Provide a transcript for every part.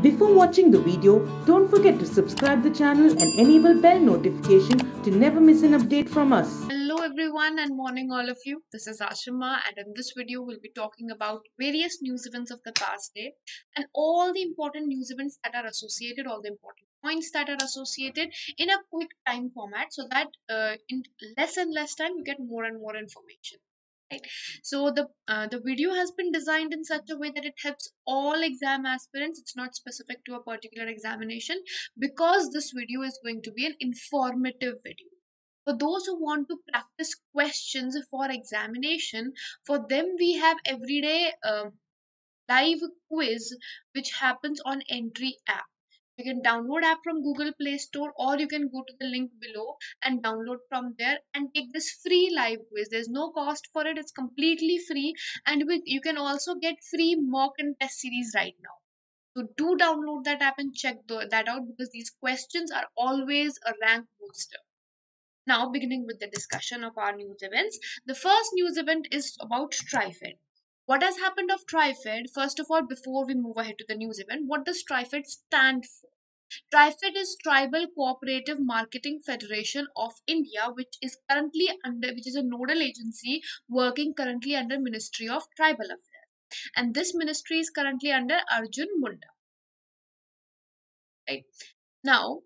Before watching the video, don't forget to subscribe the channel and enable bell notification to never miss an update from us. Hello everyone and morning all of you. This is Ashima and in this video we'll be talking about various news events of the past day and all the important news events that are associated, all the important points that are associated in a quick time format so that in less and less time you get more and more information. Right. So the video has been designed in such a way that it helps all exam aspirants. It's not specific to a particular examination because this video is going to be an informative video. For those who want to practice questions for examination, for them we have everyday live quiz which happens on Entri app. You can download app from Google Play Store or you can go to the link below and download from there and take this free live quiz. There's no cost for it. It's completely free and you can also get free mock and test series right now. So do download that app and check that out because these questions are always a rank booster. Now, beginning with the discussion of our news events, the first news event is about TriFed. What has happened of TriFed? First of all, before we move ahead to the news event, what does TriFed stand for? TriFed is Tribal Cooperative Marketing Federation of India, which is a nodal agency working currently under Ministry of Tribal Affairs, and this ministry is currently under Arjun Munda. Right now,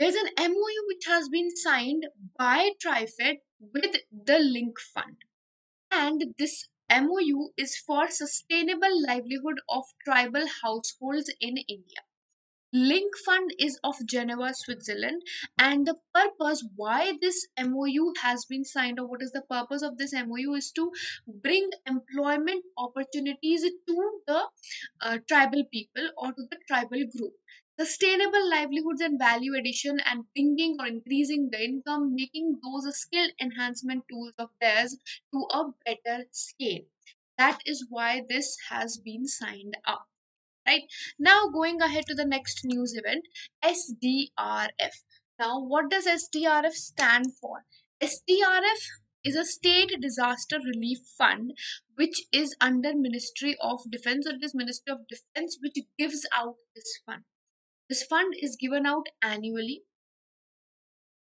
there's an MOU which has been signed by TriFed with the Link Fund. And this MOU is for sustainable livelihood of tribal households in India. Link Fund is of Geneva, Switzerland, and the purpose why this MOU has been signed, or what is the purpose of this MOU, is to bring employment opportunities to the tribal people or to the tribal group. Sustainable livelihoods and value addition and bringing or increasing the income, making those skill enhancement tools of theirs to a better scale. That is why this has been signed up. Right now, going ahead to the next news event, SDRF. Now, what does SDRF stand for? SDRF is a state disaster relief fund which is under Ministry of Defense, or it is Ministry of Defense which gives out this fund. This fund is given out annually,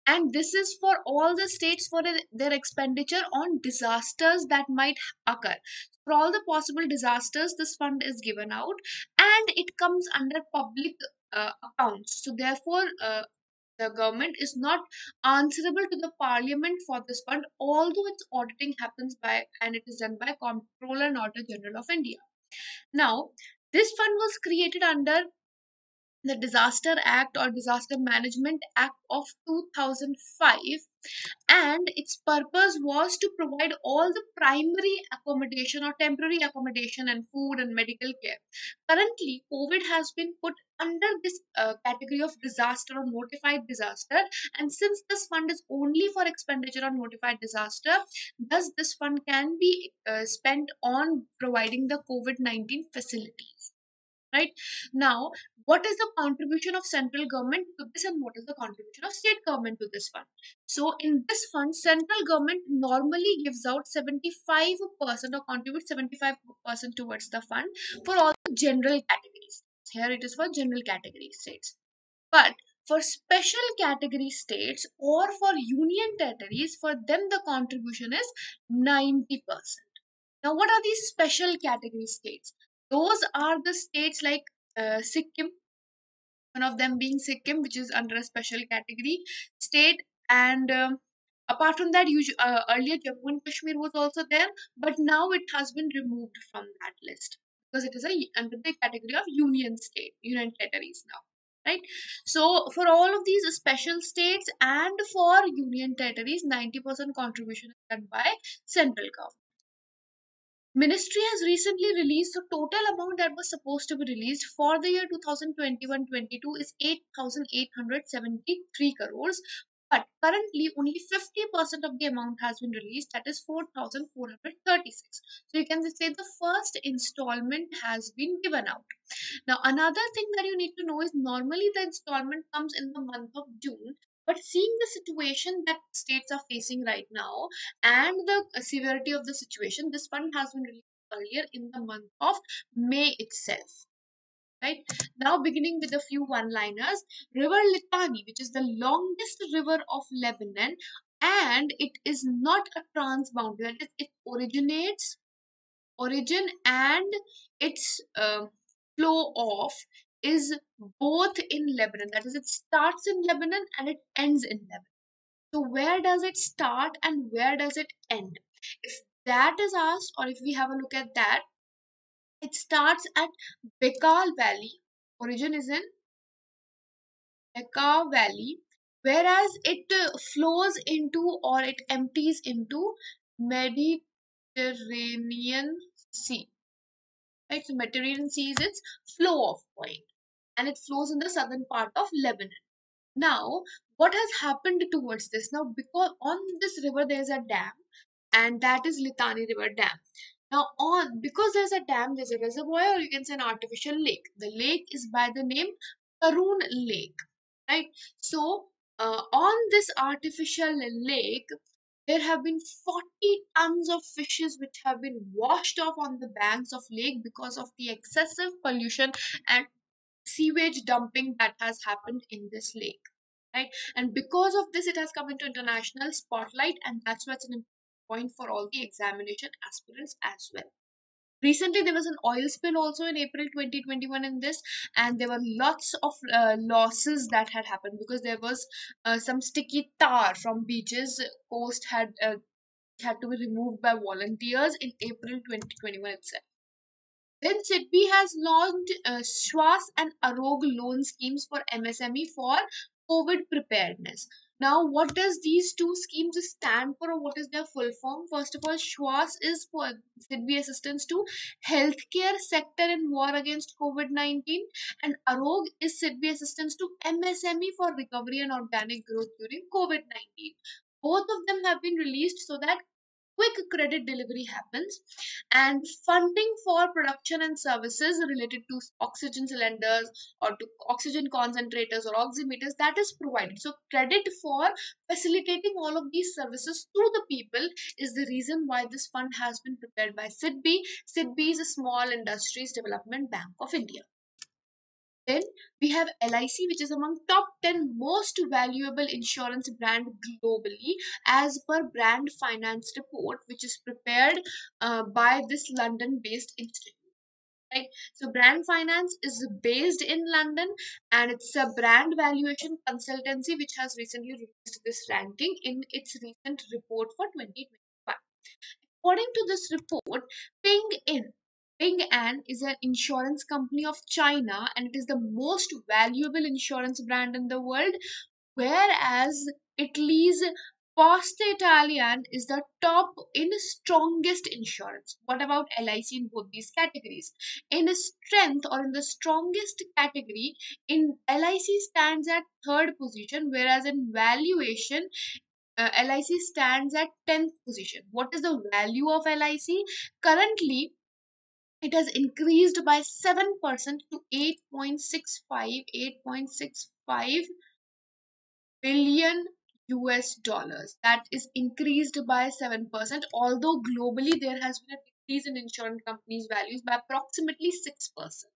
and this is for all the states for their expenditure on disasters that might occur. For all the possible disasters, this fund is given out, and it comes under public accounts. So therefore, the government is not answerable to the parliament for this fund, although its auditing happens by and it is done by Comptroller and Auditor General of India. Now, this fund was created under the Disaster Act or Disaster Management Act of 2005, and its purpose was to provide all the primary accommodation or temporary accommodation and food and medical care. Currently, COVID has been put under this category of disaster or notified disaster, and since this fund is only for expenditure on notified disaster, thus this fund can be spent on providing the COVID-19 facilities. Right now, what is the contribution of central government to this and what is the contribution of state government to this fund? So in this fund, central government normally gives out 75% or contributes 75% towards the fund for all the general categories. Here it is for general category states, but for special category states or for union territories, for them the contribution is 90%. Now, what are these special category states? Those are the states like Sikkim, one of them being Sikkim, which is under a special category state. And apart from that, earlier Jammu and Kashmir was also there, but now it has been removed from that list because it is under the category of union territories now. Right. So for all of these special states and for union territories, 90% contribution is done by central government. Ministry has recently released the total amount that was supposed to be released for the year 2021-22 is 8,873 crores, but currently only 50% of the amount has been released, that is 4,436. So you can say the first installment has been given out. Now another thing that you need to know is normally the installment comes in the month of June, but seeing the situation that states are facing right now and the severity of the situation, this fund has been released earlier in the month of May itself. right? Now beginning with a few one-liners. River Litani, which is the longest river of Lebanon, and it is not a transboundary. That is, it origin and its flow off is both in Lebanon. That is, it starts in Lebanon and it ends in Lebanon. So where does it start and where does it end? If that is asked, or if we have a look at that, it starts at Bekal Valley. Origin is in Bekaa Valley, whereas it flows into or it empties into Mediterranean Sea. Right, so Mediterranean Sea is its flow off point, and it flows in the southern part of Lebanon. Now, what has happened towards this? Now, because on this river there is a dam, and that is Litani River Dam. Now, on because there's a dam, there's a reservoir, or you can say an artificial lake. The lake is by the name Karun Lake, right? So, on this artificial lake, there have been 40 tons of fishes which have been washed off on the banks of lake because of the excessive pollution and sewage dumping that has happened in this lake, right? And because of this, it has come into international spotlight, and that's why it's an important point for all the examination aspirants as well. Recently, there was an oil spill also in April 2021 in this, and there were lots of losses that had happened because there was some sticky tar from beaches. Coast had to be removed by volunteers in April 2021 itself. Then SIDBI has launched Shwas and Arog loan schemes for MSME for COVID preparedness. Now, what does these two schemes stand for, or what is their full form? First of all, Shwas is for SIDBI assistance to healthcare sector in war against COVID-19, and Arog is SIDBI assistance to MSME for recovery and organic growth during COVID-19. Both of them have been released so that quick credit delivery happens, and funding for production and services related to oxygen cylinders or to oxygen concentrators or oximeters, that is provided. So credit for facilitating all of these services to the people is the reason why this fund has been prepared by SIDBI. SIDBI is a Small Industries Development Bank of India. Then we have LIC, which is among top 10 most valuable insurance brand globally as per Brand Finance report, which is prepared by this London-based institute. Right? So Brand Finance is based in London, and it's a brand valuation consultancy which has recently released this ranking in its recent report for 2025. According to this report, Ping In Ping An is an insurance company of China, and it is the most valuable insurance brand in the world, whereas Italy's Poste Italiane is the top in strongest insurance. What about LIC in both these categories? In strength, or in the strongest category, in LIC stands at third position, whereas in valuation, LIC stands at 10th position. What is the value of LIC? Currently, it has increased by 7% to 8.65 billion US dollars. That is increased by 7%, although globally there has been a decrease in insurance companies' values by approximately 6%.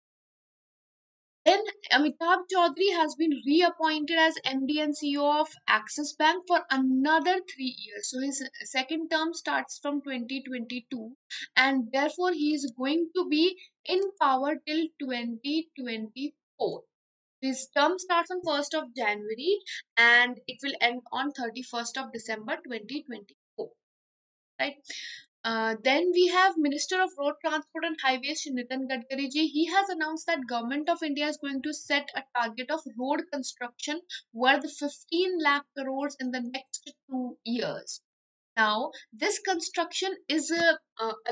Then Amitabh Chaudhary has been reappointed as MD and CEO of Axis Bank for another 3 years. So his second term starts from 2022, and therefore he is going to be in power till 2024. His term starts on 1st of January and it will end on 31st of December 2024. Right? Then we have Minister of Road Transport and Highways Nitin Gadkari ji. He has announced that Government of India is going to set a target of road construction worth 15 lakh crores in the next 2 years. Now, this construction is a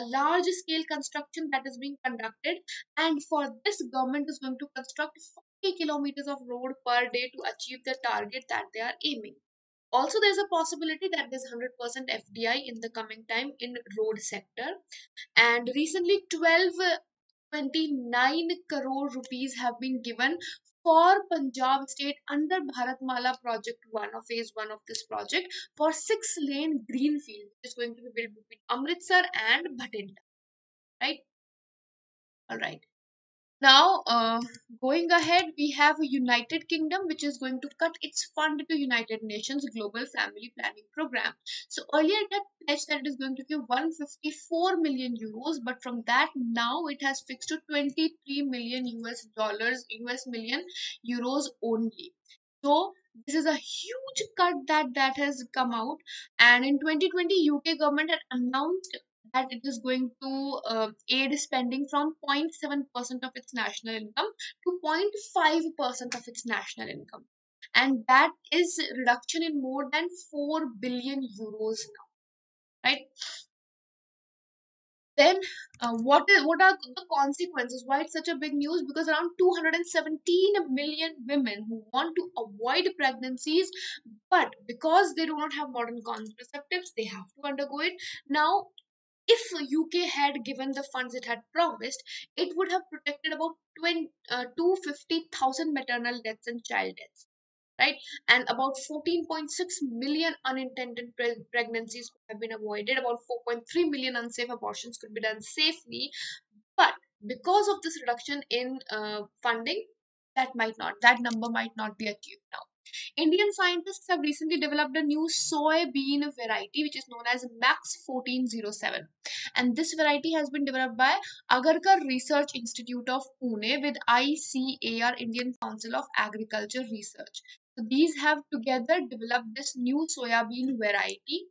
large scale construction that is being conducted, and for this, government is going to construct 40 kilometers of road per day to achieve the target that they are aiming. Also, there's a possibility that there's 100% FDI in the coming time in road sector. And recently, 1229 crore rupees have been given for Punjab state under Bharatmala Project 1 or phase 1 of this project for 6-lane greenfield, which is going to be built between Amritsar and Bhatinda. Right? All right. Now, going ahead, we have a United Kingdom which is going to cut its fund to United Nations Global Family Planning Program. So earlier it had pledged that it is going to give 154 million euros, but from that now it has fixed to 23 million US dollars, US million euros only. So this is a huge cut that has come out. And in 2020, UK government had announced that it is going to aid spending from 0.7% of its national income to 0.5% of its national income, and that is reduction in more than 4 billion euros now, right? Then what are the consequences? Why it's such a big news? Because around 217 million women who want to avoid pregnancies, but because they do not have modern contraceptives, they have to undergo it now. If UK had given the funds it had promised, it would have protected about 250,000 maternal deaths and child deaths, right? And about 14.6 million unintended pregnancies could have been avoided. About 4.3 million unsafe abortions could be done safely. But because of this reduction in funding, that number might not be achieved now. Indian scientists have recently developed a new soybean variety which is known as Max 1407. And this variety has been developed by Agarkar Research Institute of Pune with ICAR, Indian Council of Agriculture Research. So these have together developed this new soybean variety,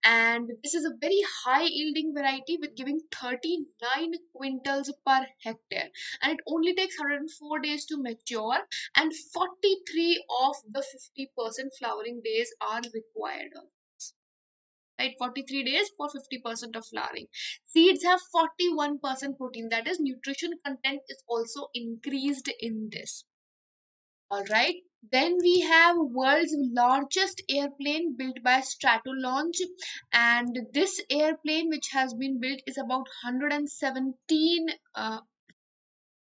and this is a very high yielding variety with giving 39 quintals per hectare, and it only takes 104 days to mature, and 43 of the 50% flowering days are required of this, right? 43 days for 50% of flowering. Seeds have 41% protein, that is nutrition content is also increased in this. All right. Then we have world's largest airplane built by Stratolaunch, and this airplane which has been built is about 117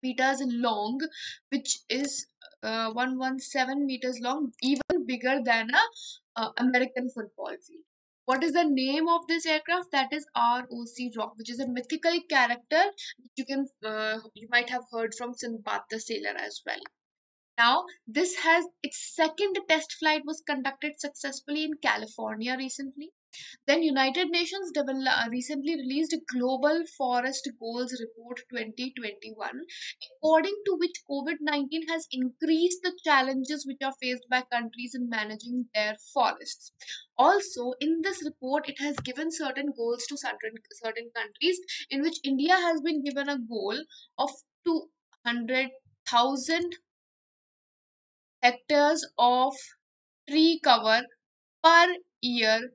meters long, which is 117 meters long, even bigger than a American football field. What is the name of this aircraft? That is ROC Rock, which is a mythical character you might have heard from Sinbad the Sailor as well. Now, this has its second test flight was conducted successfully in California recently. Then United Nations recently released Global Forest Goals Report 2021, according to which COVID-19 has increased the challenges which are faced by countries in managing their forests. Also, in this report, it has given certain goals to certain countries, in which India has been given a goal of 200,000 hectares of tree cover per year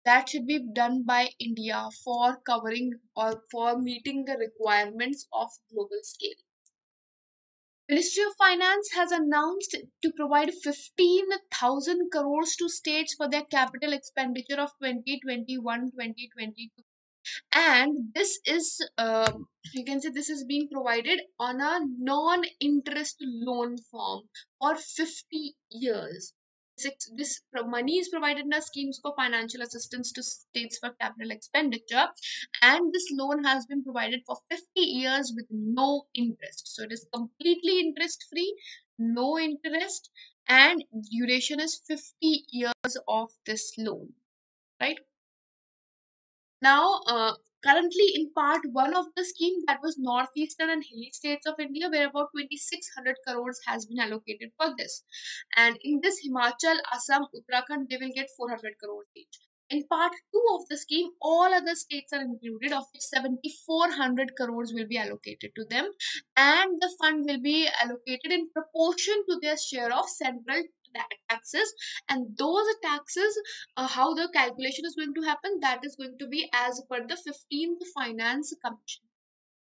that should be done by India for covering or for meeting the requirements of global scale. Ministry of Finance has announced to provide 15,000 crores to states for their capital expenditure of 2021-2022, and this is you can say this is being provided on a non-interest loan form for 50 years. This money is provided in the schemes for financial assistance to states for capital expenditure, and this loan has been provided for 50 years with no interest. So it is completely interest free, no interest, and duration is 50 years of this loan, right? Now, currently in part one of the scheme, that was northeastern and hilly states of India, where about 2600 crores has been allocated for this. And in this Himachal, Assam, Uttarakhand, they will get 400 crores each. In part two of the scheme, all other states are included, of which 7400 crores will be allocated to them, and the fund will be allocated in proportion to their share of central taxes. And those taxes, how the calculation is going to happen, that is going to be as per the 15th Finance Commission,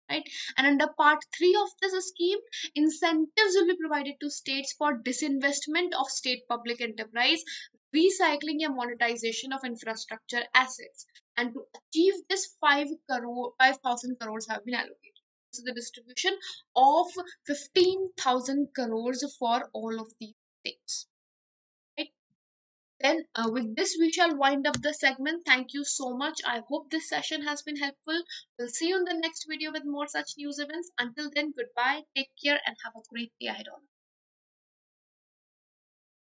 right? And under part 3 of this scheme, incentives will be provided to states for disinvestment of state public enterprise, recycling and monetization of infrastructure assets. And to achieve this, 5,000 crores have been allocated. So the distribution of 15,000 crores for all of these things, right? Then, with this, we shall wind up the segment. Thank you so much. I hope this session has been helpful. We'll see you in the next video with more such news events. Until then, goodbye, take care, and have a great day ahead. All.